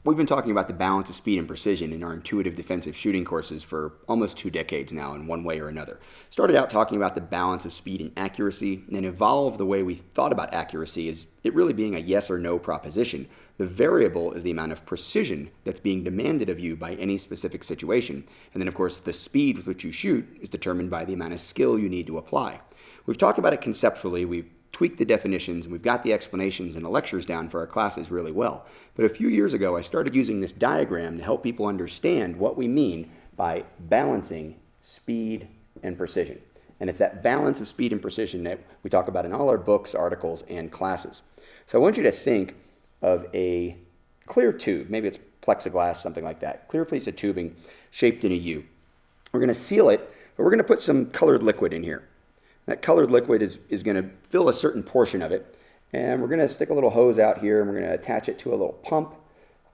We've been talking about the balance of speed and precision in our intuitive defensive shooting courses for almost 2 decades now in one way or another. Started out talking about the balance of speed and accuracy, and then evolved the way we thought about accuracy as it really being a yes or no proposition. The variable is the amount of precision that's being demanded of you by any specific situation. And then, of course, the speed with which you shoot is determined by the amount of skill you need to apply. We've talked about it conceptually. We've tweaked the definitions, and we've got the explanations and the lectures down for our classes really well. But a few years ago, I started using this diagram to help people understand what we mean by balancing speed and precision. And it's that balance of speed and precision that we talk about in all our books, articles, and classes. So I want you to think of a clear tube. Maybe it's plexiglass, something like that. Clear piece of tubing shaped in a U. We're going to seal it, but we're going to put some colored liquid in here. That colored liquid is going to fill a certain portion of it, and we're going to stick a little hose out here, and we're going to attach it to a little pump,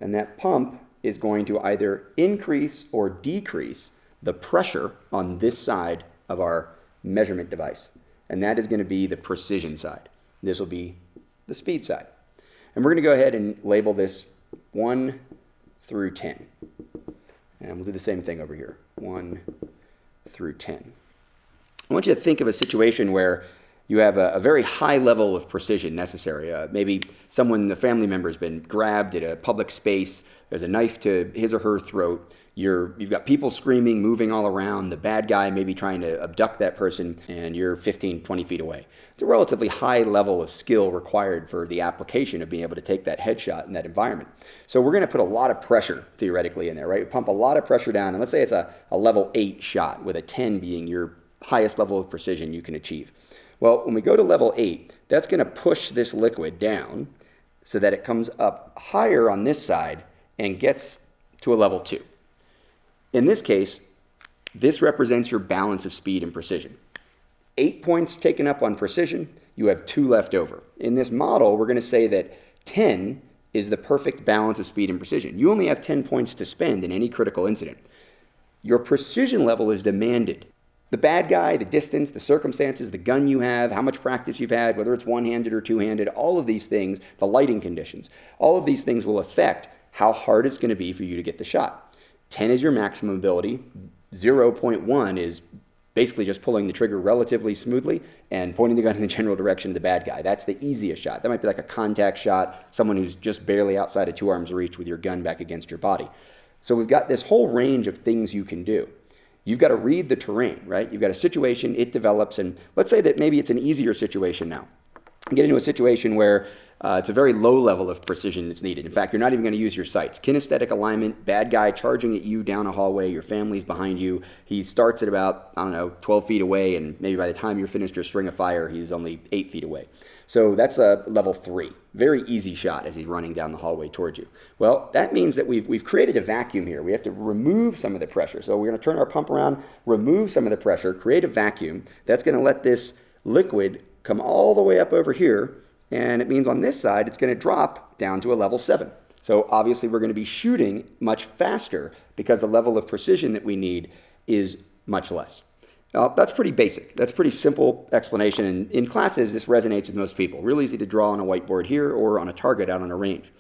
and that pump is going to either increase or decrease the pressure on this side of our measurement device, and that is going to be the precision side. This will be the speed side. And we're going to go ahead and label this 1 through 10, and we'll do the same thing over here, 1 through 10. I want you to think of a situation where you have a very high level of precision necessary. Maybe a family member has been grabbed at a public space, there's a knife to his or her throat, you've got people screaming, moving all around, the bad guy may be trying to abduct that person, and you're 15, 20 feet away. It's a relatively high level of skill required for the application of being able to take that headshot in that environment. So we're going to put a lot of pressure, theoretically, in there, right? We pump a lot of pressure down, and let's say it's a level 8 shot, with a 10 being your highest level of precision you can achieve. Well, when we go to level 8, that's going to push this liquid down so that it comes up higher on this side and gets to a level 2. In this case, this represents your balance of speed and precision. 8 points taken up on precision, you have 2 left over. In this model, we're going to say that 10 is the perfect balance of speed and precision. You only have 10 points to spend in any critical incident. Your precision level is demanded. The bad guy, the distance, the circumstances, the gun you have, how much practice you've had, whether it's one-handed or two-handed, all of these things, the lighting conditions, all of these things will affect how hard it's going to be for you to get the shot. 10 is your maximum ability. 0.1 is basically just pulling the trigger relatively smoothly and pointing the gun in the general direction of the bad guy. That's the easiest shot. That might be like a contact shot, someone who's just barely outside of 2 arms reach with your gun back against your body. So we've got this whole range of things you can do. You've got to read the terrain, right? You've got a situation, it develops, and let's say that maybe it's an easier situation now. You get into a situation where it's a very low level of precision that's needed. In fact, you're not even going to use your sights. Kinesthetic alignment, bad guy charging at you down a hallway, your family's behind you. He starts at about, 12 feet away, and maybe by the time you're finished your string of fire, he's only 8 feet away. So that's a level 3. Very easy shot as he's running down the hallway towards you. Well, that means that we've created a vacuum here. We have to remove some of the pressure. So we're going to turn our pump around, remove some of the pressure, create a vacuum. That's going to let this liquid come all the way up over here, and it means on this side it's going to drop down to a level 7. So obviously we're going to be shooting much faster because the level of precision that we need is much less. That's pretty basic. That's a pretty simple explanation. And in classes, this resonates with most people. Real easy to draw on a whiteboard here or on a target out on a range.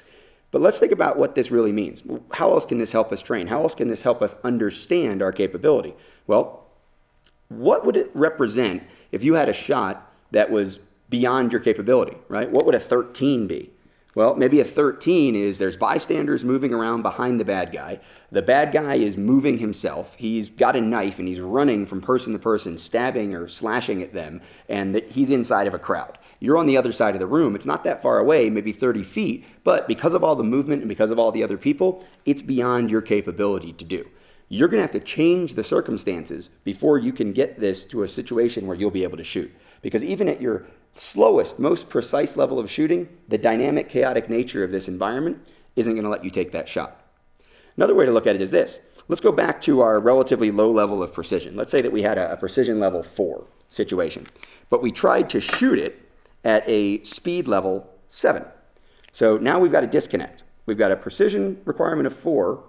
But let's think about what this really means. How else can this help us train? How else can this help us understand our capability? Well, what would it represent if you had a shot that was beyond your capability, right? What would a 13 be? Well, maybe a 13 is there's bystanders moving around behind the bad guy. The bad guy is moving himself. He's got a knife and he's running from person to person, stabbing or slashing at them, and he's inside of a crowd. You're on the other side of the room. It's not that far away, maybe 30 feet, but because of all the movement and because of all the other people, it's beyond your capability to do. You're going to have to change the circumstances before you can get this to a situation where you'll be able to shoot. Because even at your slowest, most precise level of shooting, the dynamic, chaotic nature of this environment isn't going to let you take that shot. Another way to look at it is this. Let's go back to our relatively low level of precision. Let's say that we had a precision level 4 situation, but we tried to shoot it at a speed level 7. So now we've got a disconnect. We've got a precision requirement of 4,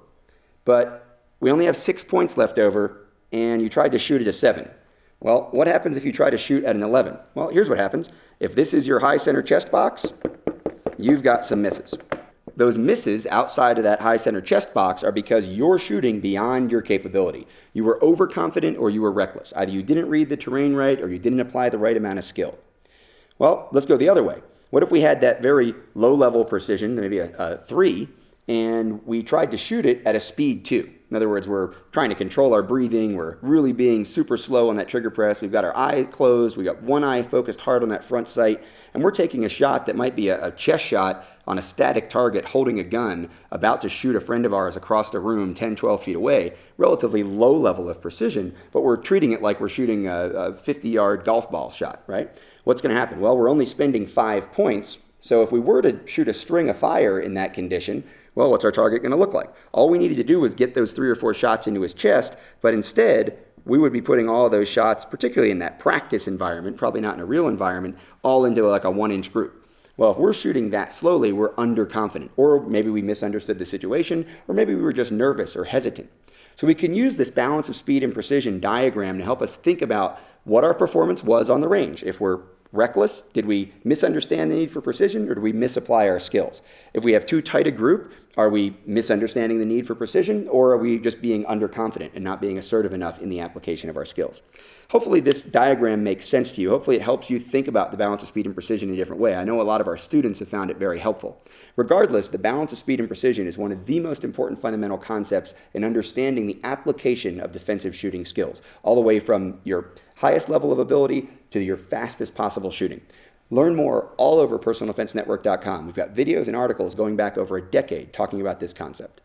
but we only have 6 points left over, and you tried to shoot at a 7. Well, what happens if you try to shoot at an 11? Well, here's what happens. If this is your high center chest box, you've got some misses. Those misses outside of that high center chest box are because you're shooting beyond your capability. You were overconfident or you were reckless. Either you didn't read the terrain right or you didn't apply the right amount of skill. Well, let's go the other way. What if we had that very low level precision, maybe a 3, and we tried to shoot it at a speed 2? In other words, we're trying to control our breathing. We're really being super slow on that trigger press. We've got our eye closed. We've got one eye focused hard on that front sight. And we're taking a shot that might be a chest shot on a static target holding a gun about to shoot a friend of ours across the room 10, 12 feet away. Relatively low level of precision, but we're treating it like we're shooting a 50-yard golf ball shot, right? What's going to happen? Well, we're only spending 5 points. So if we were to shoot a string of fire in that condition, well, what's our target going to look like? All we needed to do was get those 3 or 4 shots into his chest, but instead, we would be putting all of those shots, particularly in that practice environment, probably not in a real environment, all into like a 1-inch group. Well, if we're shooting that slowly, we're underconfident, or maybe we misunderstood the situation, or maybe we were just nervous or hesitant. So we can use this balance of speed and precision diagram to help us think about what our performance was on the range. If we're reckless, did we misunderstand the need for precision, or did we misapply our skills? If we have too tight a group, are we misunderstanding the need for precision, or are we just being underconfident and not being assertive enough in the application of our skills? Hopefully this diagram makes sense to you. Hopefully it helps you think about the balance of speed and precision in a different way. I know a lot of our students have found it very helpful. Regardless, the balance of speed and precision is one of the most important fundamental concepts in understanding the application of defensive shooting skills, all the way from your highest level of ability to your fastest possible shooting. Learn more all over personaldefensenetwork.com. We've got videos and articles going back over a decade talking about this concept.